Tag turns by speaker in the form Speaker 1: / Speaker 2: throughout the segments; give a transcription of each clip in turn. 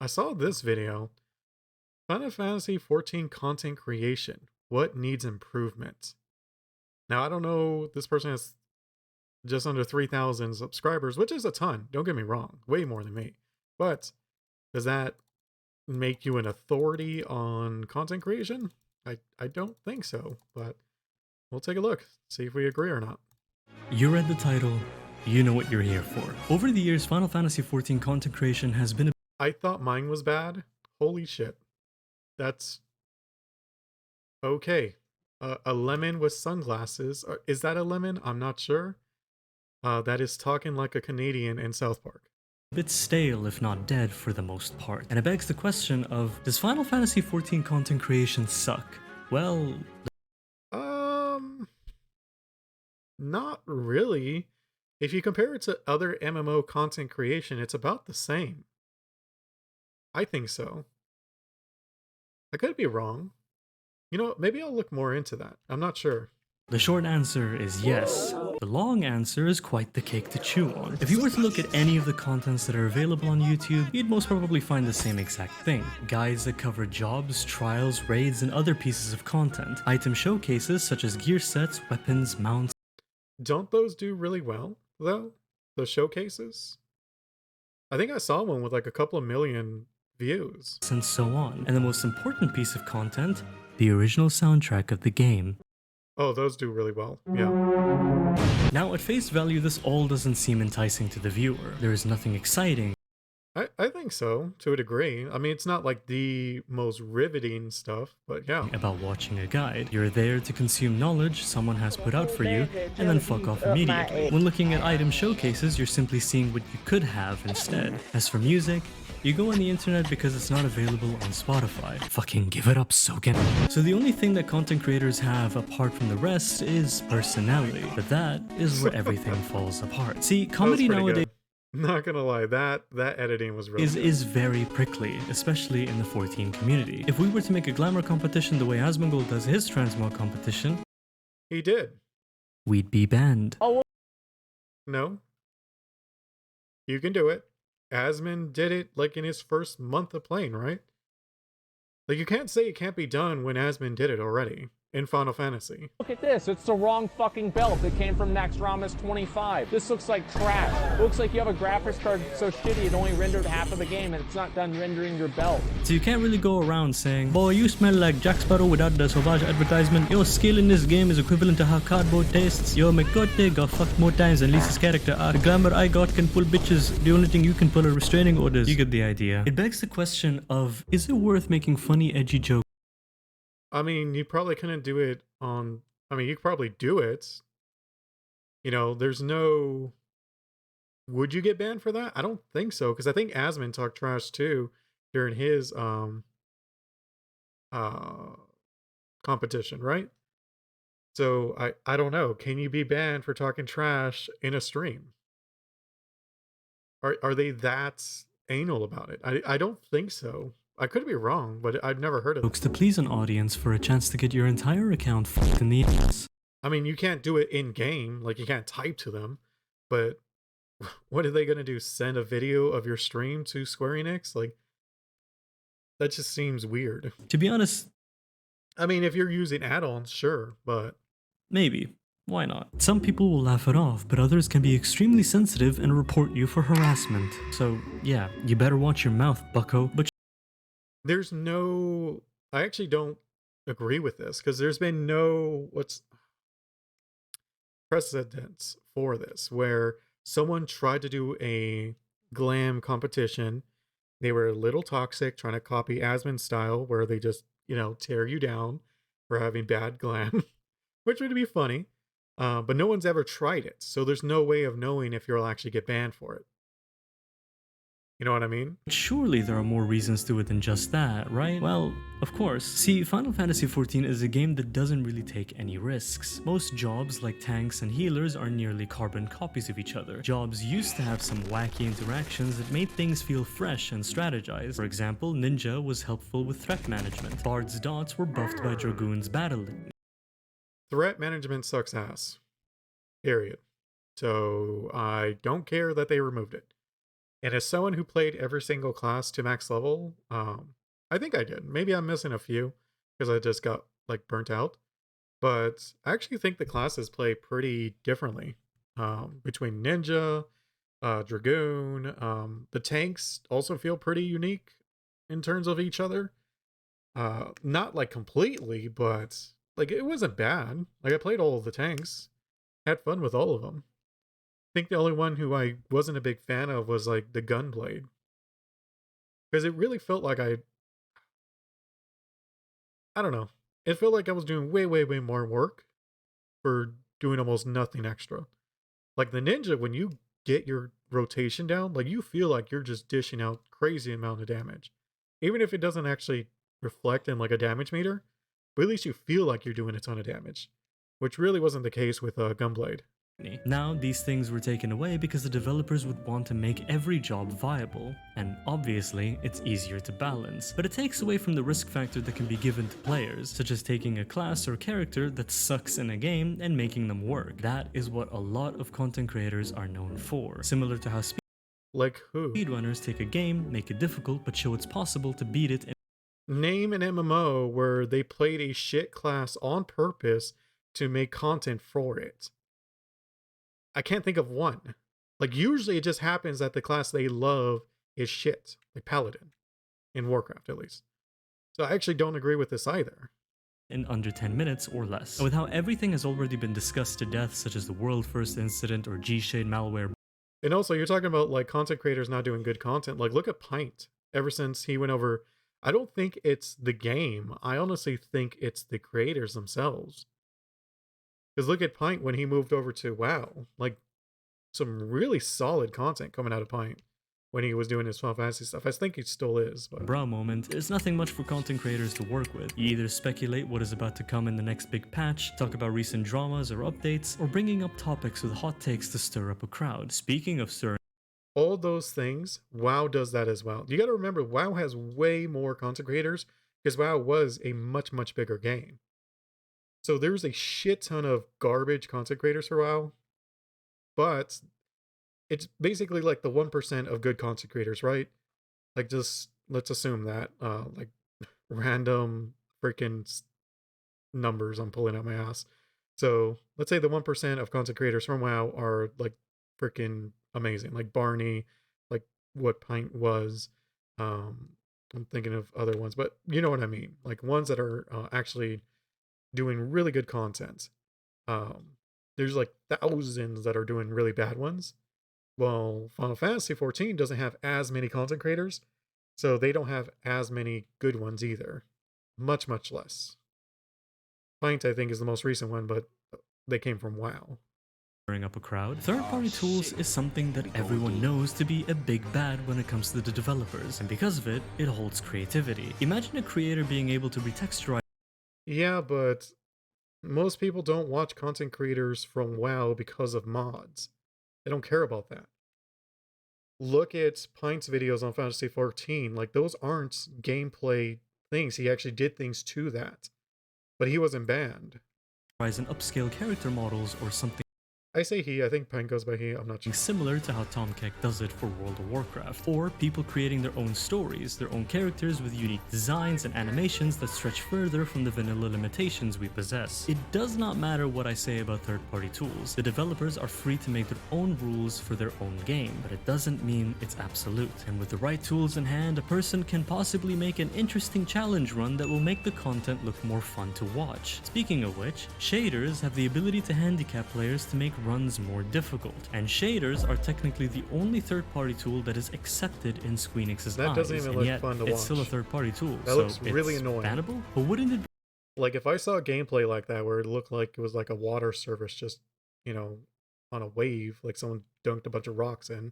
Speaker 1: I saw this video. Final Fantasy 14 content creation. What needs improvement? Now, I don't know. This person has just under 3,000 subscribers, which is a ton. Don't get me wrong. Way more than me. But does that make you an authority on content creation? I don't think so, but we'll take a look. See if we agree or not.
Speaker 2: You read the title. You know what you're here for. Over the years, Final Fantasy XIV content creation has been
Speaker 1: I thought mine was bad. Holy shit. That's okay. A lemon with sunglasses. Is that a lemon? I'm not sure. That is talking like a Canadian in South Park.
Speaker 2: a bit stale, if not dead, for the most part. And it begs the question of, does Final Fantasy XIV content creation suck? Well,
Speaker 1: not really. If you compare it to other MMO content creation, it's about the same. I think so. I could be wrong. You know, maybe I'll look more into that. I'm not sure.
Speaker 2: the short answer is yes. The long answer is quite the cake to chew on. If you were to look at any of the contents that are available on YouTube, you'd most probably find the same exact thing. Guides that cover jobs, trials, raids, and other pieces of content. Item showcases such as gear sets, weapons, mounts,
Speaker 1: Don't those do really well, though? Those showcases? I think I saw one with like a couple of million views.
Speaker 2: and so on. And the most important piece of content, the original soundtrack of the game.
Speaker 1: Oh, those do really well. Yeah.
Speaker 2: Now, at face value, this all doesn't seem enticing to the viewer. There is nothing exciting
Speaker 1: I think so, to a degree. I mean, it's not like the most riveting stuff, but yeah.
Speaker 2: about watching a guide. You're there to consume knowledge someone has put out for you, and then fuck off immediately. When looking at item showcases, you're simply seeing what you could have instead. As for music, you go on the internet because it's not available on Spotify. Fucking give it up, Soken. So the only thing that content creators have apart from the rest is personality. But that is where everything falls apart. See, comedy
Speaker 1: That was pretty
Speaker 2: nowadays
Speaker 1: good. Not gonna lie, that editing was really
Speaker 2: is very prickly, especially in the 14 community. If we were to make a glamour competition the way Asmongold does his transmog competition,
Speaker 1: He did.
Speaker 2: we'd be banned.
Speaker 1: No. You can do it. Asmon did it like in his first month of playing, right? Like you can't say it can't be done when Asmon did it already in Final Fantasy.
Speaker 3: Look at this, it's the wrong fucking belt that came from Naxxramas 25. This looks like trash. It looks like you have a graphics card so shitty it only rendered half of the game and it's not done rendering your belt.
Speaker 2: So you can't really go around saying, boy, you smell like Jack Sparrow without the Sauvage advertisement. Your skill in this game is equivalent to how cardboard tastes. Yo, McGotte got fucked more times than Lisa's character. The glamour I got can pull bitches. The only thing you can pull are restraining orders. You get the idea. It begs the question of, is it worth making funny, edgy jokes?
Speaker 1: I mean, you probably couldn't do it on. I mean, you could probably do it. You know, there's no. Would you get banned for that? I don't think so, because I think Asmon talked trash too during his competition, right? So I don't know. Can you be banned for talking trash in a stream? Are they that anal about it? I don't think so. I could be wrong, but I've never heard of it.
Speaker 2: To please an audience for a chance to get your entire account fucked in the ass.
Speaker 1: I mean, you can't do it in game, like you can't type to them, but what are they going to do? Send a video of your stream to Square Enix? Like, that just seems weird.
Speaker 2: To be honest,
Speaker 1: I mean, if you're using add-ons, sure, but
Speaker 2: maybe. Why not? Some people will laugh it off, but others can be extremely sensitive and report you for harassment. So, yeah, you better watch your mouth, bucko. But
Speaker 1: there's no. I actually don't agree with this because there's been no precedence for this where someone tried to do a glam competition. They were a little toxic, trying to copy Asmon's style, where they just, you know, tear you down for having bad glam, which would be funny. But no one's ever tried it, so there's no way of knowing if you'll actually get banned for it. You know what I mean?
Speaker 2: surely there are more reasons to it than just that, right? Well, of course. See, Final Fantasy XIV is a game that doesn't really take any risks. Most jobs, like tanks and healers, are nearly carbon copies of each other. Jobs used to have some wacky interactions that made things feel fresh and strategized. For example, Ninja was helpful with threat management. Bard's dots were buffed by Dragoon's battle.
Speaker 1: Threat management sucks ass. Period. So I don't care that they removed it. And as someone who played every single class to max level, I think I did. Maybe I'm missing a few because I just got like burnt out. But I actually think the classes play pretty differently between Ninja, Dragoon. The tanks also feel pretty unique in terms of each other. Not like completely, but like it wasn't bad. Like I played all of the tanks, had fun with all of them. I think the only one who I wasn't a big fan of was like the Gunblade, because it really felt like I don't know. It felt like I was doing way, way, way more work for doing almost nothing extra. Like the Ninja, when you get your rotation down, like you feel like you're just dishing out crazy amount of damage. Even if it doesn't actually reflect in like a damage meter, but at least you feel like you're doing a ton of damage, which really wasn't the case with Gunblade.
Speaker 2: Now, these things were taken away because the developers would want to make every job viable, and obviously, it's easier to balance. But it takes away from the risk factor that can be given to players, such as taking a class or character that sucks in a game and making them work. That is what a lot of content creators are known for. Similar to how
Speaker 1: like who?
Speaker 2: Speedrunners take a game, make it difficult, but show it's possible to beat it.
Speaker 1: Name an MMO where they played a shit class on purpose to make content for it. I can't think of one. Like usually it just happens that the class they love is shit, like Paladin in Warcraft at least. So I actually don't agree with this either.
Speaker 2: In under 10 minutes or less. With how everything has already been discussed to death, such as the world first incident or G-Shade malware.
Speaker 1: And also you're talking about like content creators not doing good content. Like look at Pint. Ever since he went over, I don't think it's the game. I honestly think it's the creators themselves. Because look at Pint when he moved over to WoW. Like, some really solid content coming out of Pint when he was doing his Final Fantasy stuff. I think he still is. But
Speaker 2: Bra moment, there's nothing much for content creators to work with. You either speculate what is about to come in the next big patch, talk about recent dramas or updates, or bringing up topics with hot takes to stir up a crowd. Speaking of stirring
Speaker 1: all those things, WoW does that as well. You got to remember, WoW has way more content creators because WoW was a much, much bigger game. So there's a shit ton of garbage content creators for WoW, but it's basically like the 1% of good content creators, right? Like just let's assume that like random freaking numbers I'm pulling out my ass. So let's say the 1% of content creators from WoW are like freaking amazing, like Barney, like what Pint was. I'm thinking of other ones, but you know what I mean. Like ones that are actually doing really good content. There's like thousands that are doing really bad ones. Well, Final Fantasy XIV doesn't have as many content creators, so they don't have as many good ones either. Much, much less. Pint, I think, is the most recent one, but they came from WoW.
Speaker 2: Up a crowd. Third-party tools is something that everyone knows to be a big bad when it comes to the developers, and because of it, it holds creativity. Imagine a creator being able to retexturize.
Speaker 1: Yeah, but most people don't watch content creators from WoW because of mods. They don't care about that. Look at Pint's videos on Fantasy 14. Like, those aren't gameplay things. He actually did things to that. But he wasn't banned.
Speaker 2: And upscale character models or something.
Speaker 1: I say he, I think Pint goes by he, I'm not sure.
Speaker 2: Similar to how Tom Keck does it for World of Warcraft. Or people creating their own stories, their own characters with unique designs and animations that stretch further from the vanilla limitations we possess. It does not matter what I say about third-party tools. The developers are free to make their own rules for their own game, but it doesn't mean it's absolute. And with the right tools in hand, a person can possibly make an interesting challenge run that will make the content look more fun to watch. Speaking of which, shaders have the ability to handicap players to make runs more difficult, and shaders are technically the only third-party tool that is accepted in Squeenix's eyes,
Speaker 1: doesn't even
Speaker 2: and
Speaker 1: look
Speaker 2: yet
Speaker 1: fun to
Speaker 2: it's
Speaker 1: watch.
Speaker 2: Still a third-party tool.
Speaker 1: That
Speaker 2: so
Speaker 1: looks really annoying.
Speaker 2: Bannable? But wouldn't it be
Speaker 1: like if I saw gameplay like that where it looked like it was like a water surface just, you know, on a wave, like someone dunked a bunch of rocks in,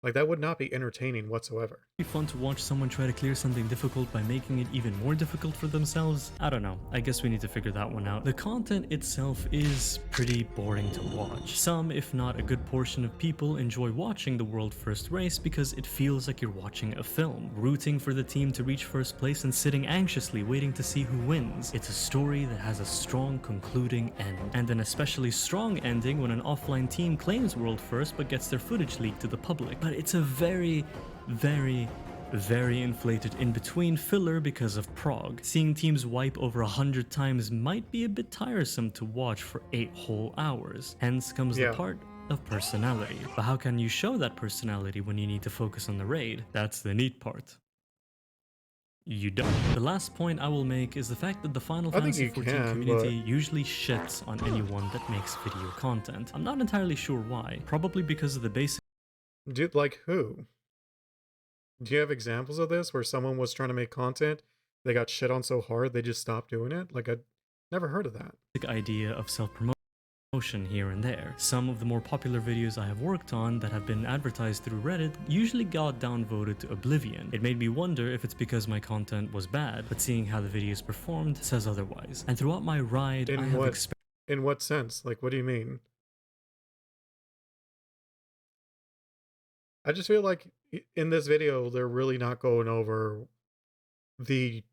Speaker 1: like that would not be entertaining whatsoever.
Speaker 2: fun to watch someone try to clear something difficult by making it even more difficult for themselves? I don't know. I guess we need to figure that one out. The content itself is pretty boring to watch. Some, if not a good portion of people, enjoy watching the world first race because it feels like you're watching a film, rooting for the team to reach first place and sitting anxiously waiting to see who wins. It's a story that has a strong concluding end, and an especially strong ending when an offline team claims world first but gets their footage leaked to the public. But it's a very, very, very inflated in-between filler because of prog. Seeing teams wipe over 100 times might be a bit tiresome to watch for 8 whole hours, hence comes the part of personality. But how can you show that personality when you need to focus on the raid? That's the neat part. You don't. The last point I will make is the fact that the Final Fantasy XIV community usually shits on anyone that makes video content. I'm not entirely sure why. Probably because of the basic...
Speaker 1: Dude, like who? Do you have examples of this where someone was trying to make content, they got shit on so hard they just stopped doing it? Like, I'd never heard of that.
Speaker 2: Idea of self-promotion here and there. Some of the more popular videos I have worked on that have been advertised through Reddit usually got downvoted to oblivion. It made me wonder if it's because my content was bad, but seeing how the videos performed says otherwise. And throughout my ride,
Speaker 1: in what sense? Like, what do you mean? I just feel like in this video, they're really not going over the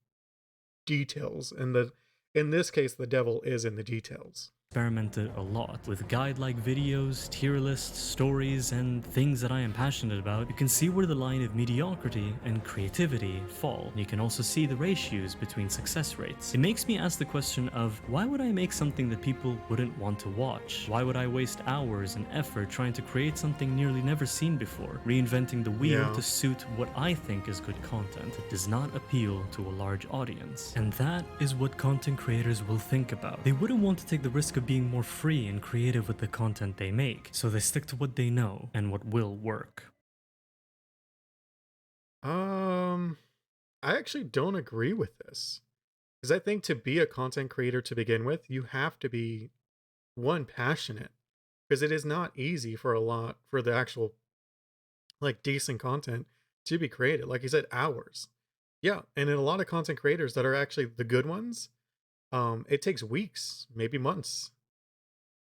Speaker 1: details, and in this case, the devil is in the details.
Speaker 2: Experimented a lot with guide-like videos, tier lists, stories, and things that I am passionate about. You can see where the line of mediocrity and creativity fall. You can also see the ratios between success rates. It makes me ask the question of, why would I make something that people wouldn't want to watch? Why would I waste hours and effort trying to create something nearly never seen before, reinventing the wheel to suit what I think is good content that does not appeal to a large audience? And that is what content creators will think about. They wouldn't want to take the risk of being more free and creative with the content they make, so they stick to what they know and what will work.
Speaker 1: I actually don't agree with this, because I think to be a content creator to begin with, you have to be, one, passionate, because it is not easy for the actual, like, decent content to be created. Like you said, hours. Yeah, and in a lot of content creators that are actually the good ones, it takes weeks, maybe months.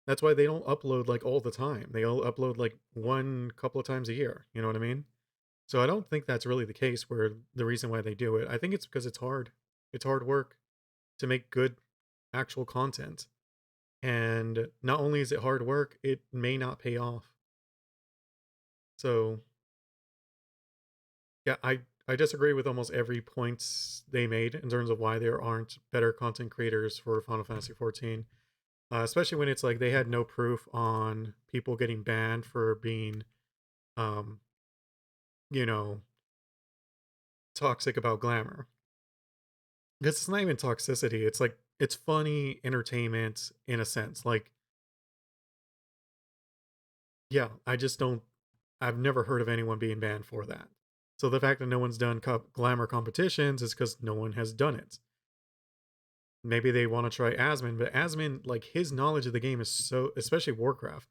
Speaker 1: That's why they don't upload like all the time. They all upload like one couple of times a year. You know what I mean? So I don't think that's really the case where the reason why they do it. I think it's because it's hard. It's hard work to make good actual content. And not only is it hard work, it may not pay off. So yeah, I disagree with almost every point they made in terms of why there aren't better content creators for Final Fantasy XIV. Especially when it's like they had no proof on people getting banned for being, you know, toxic about glamour. Because it's not even toxicity. It's like, it's funny entertainment in a sense. Like, yeah, I've never heard of anyone being banned for that. So the fact that no one's done glamour competitions is because no one has done it. Maybe they want to try Asmon, but Asmon, like, his knowledge of the game is so, especially Warcraft,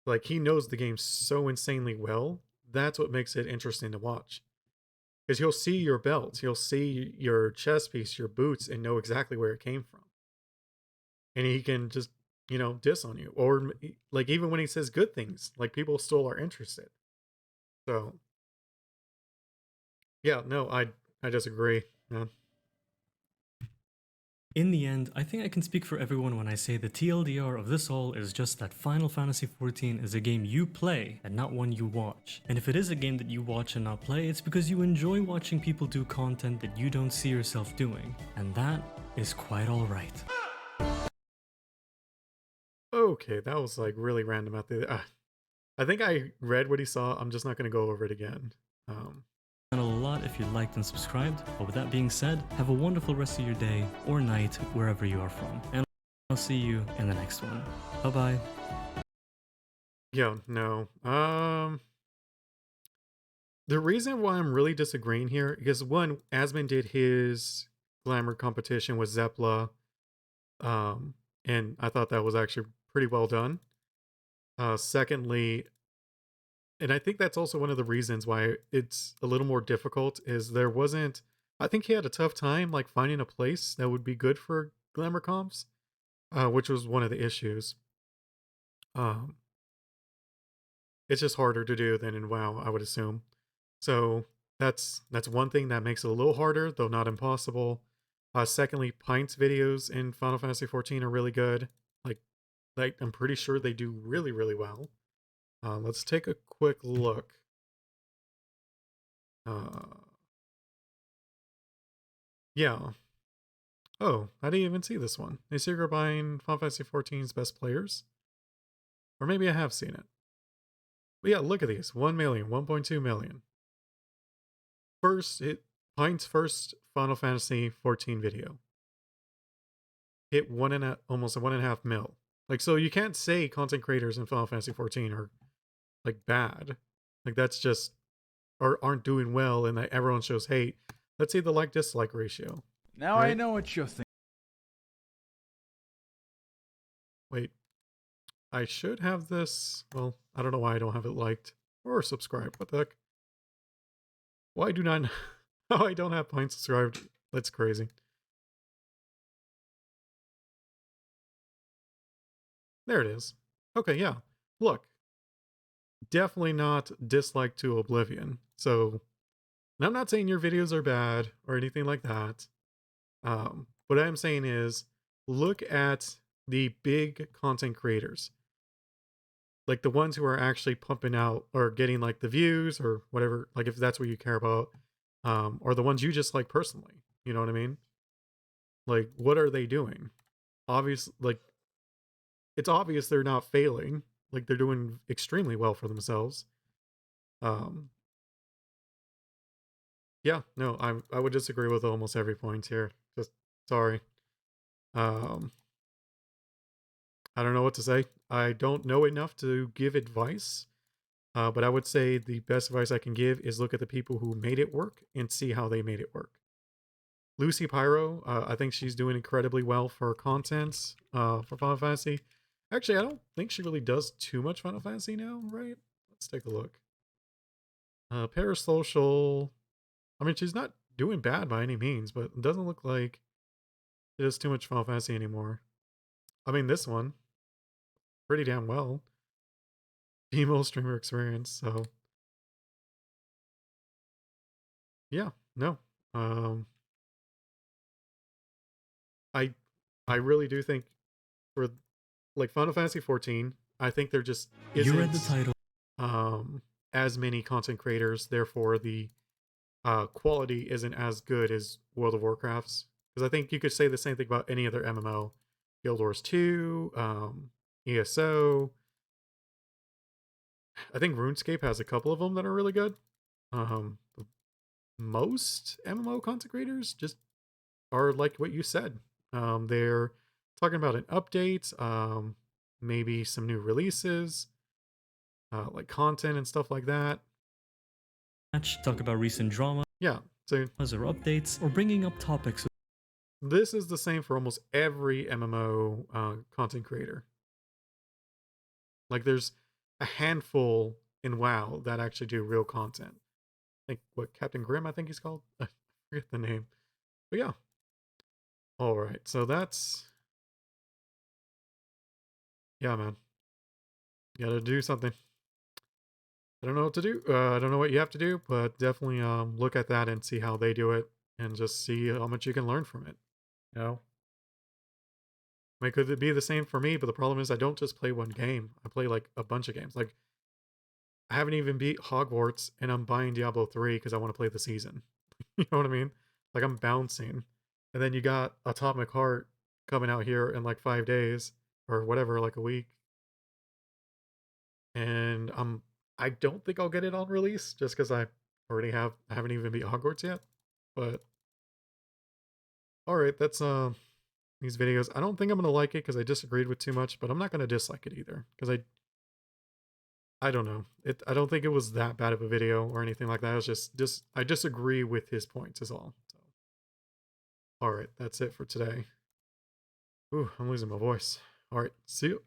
Speaker 1: like, he knows the game so insanely well. That's what makes it interesting to watch. Because he'll see your belt, he'll see your chest piece, your boots, and know exactly where it came from. And he can just, diss on you. Or, like, even when he says good things, like, people still are interested. So, yeah, no, I disagree, man.
Speaker 2: In the end, I think I can speak for everyone when I say the TLDR of this all is just that Final Fantasy XIV is a game you play and not one you watch. And if it is a game that you watch and not play, it's because you enjoy watching people do content that you don't see yourself doing. And that is quite alright.
Speaker 1: Okay, that was like really random out there. I think I read what he saw. I'm just not going to go over it again.
Speaker 2: A lot if you liked and subscribed, but with that being said, have a wonderful rest of your day or night wherever you are from, and I'll see you in the next one. Bye bye.
Speaker 1: Yeah, no. The reason why I'm really disagreeing here is, one, Asmon did his glamour competition with Zepla, and I thought that was actually pretty well done. Secondly, and I think that's also one of the reasons why it's a little more difficult, is I think he had a tough time like finding a place that would be good for glamour comps, which was one of the issues. It's just harder to do than in WoW, I would assume. So that's one thing that makes it a little harder, though not impossible. Secondly, Pint's videos in Final Fantasy XIV are really good. Like I'm pretty sure they do really, really well. Let's take a quick look. Yeah. Oh, I didn't even see this one. A secret behind Final Fantasy XIV's best players? Or maybe I have seen it. But yeah, look at these. 1 million, 1.2 million. Pine's first Final Fantasy XIV video hit almost 1.5 mil. Like, so you can't say content creators in Final Fantasy XIV are like bad. Like, that's just, or aren't doing well, and that everyone shows hate. Let's see the like-dislike ratio.
Speaker 4: Now
Speaker 1: right?
Speaker 4: I know what you're thinking.
Speaker 1: Wait, I should have this. Well, I don't know why I don't have it liked or subscribed. What the heck? Why do not? Oh, I don't have Pine subscribed. That's crazy. There it is. Okay, yeah. Look, definitely not dislike to oblivion. So, and I'm not saying your videos are bad or anything like that. What I'm saying is, look at the big content creators, like the ones who are actually pumping out or getting like the views or whatever, like if that's what you care about, or the ones you just like personally. You know what I mean? Like, what are they doing? Like, it's obvious they're not failing. Like, they're doing extremely well for themselves. Yeah, no, I would disagree with almost every point here. Just sorry. I don't know what to say. I don't know enough to give advice. But I would say the best advice I can give is look at the people who made it work and see how they made it work. Lucy Pyro, I think she's doing incredibly well for content for Final Fantasy. Actually, I don't think she really does too much Final Fantasy now, right? Let's take a look. Parasocial, I mean, she's not doing bad by any means, but it doesn't look like she does too much Final Fantasy anymore. I mean, this one, pretty damn well. Female streamer experience, so yeah, no. I I really do think for like Final Fantasy 14, I think there just
Speaker 2: You read the
Speaker 1: isn't
Speaker 2: title.
Speaker 1: as many content creators, therefore the quality isn't as good as World of Warcraft's. Because I think you could say the same thing about any other MMO. Guild Wars 2, ESO. I think RuneScape has a couple of them that are really good. Most MMO content creators just are like what you said. They're talking about an update, maybe some new releases, like content and stuff like that.
Speaker 2: Talk about recent drama.
Speaker 1: Yeah, so
Speaker 2: Or updates, or bringing up topics.
Speaker 1: this is the same for almost every MMO content creator. Like, there's a handful in WoW that actually do real content. I think, what, Captain Grimm, I think he's called? I forget the name. But yeah. Alright, so that's... Yeah, man. You gotta do something. I don't know what to do. I don't know what you have to do, but definitely look at that and see how they do it and just see how much you can learn from it. You know? I mean, could it be the same for me? But the problem is I don't just play one game. I play like a bunch of games. Like, I haven't even beat Hogwarts and I'm buying Diablo 3 because I want to play the season. You know what I mean? Like, I'm bouncing. And then you got Atomic Heart coming out here in like 5 days or whatever, like a week. And I don't think I'll get it on release just because I haven't even beat Hogwarts yet. But alright, that's these videos. I don't think I'm gonna like it because I disagreed with too much, but I'm not gonna dislike it either. Because I don't know. I don't think it was that bad of a video or anything like that. It was just I disagree with his points is all. So alright, that's it for today. Ooh, I'm losing my voice. Alright, see you.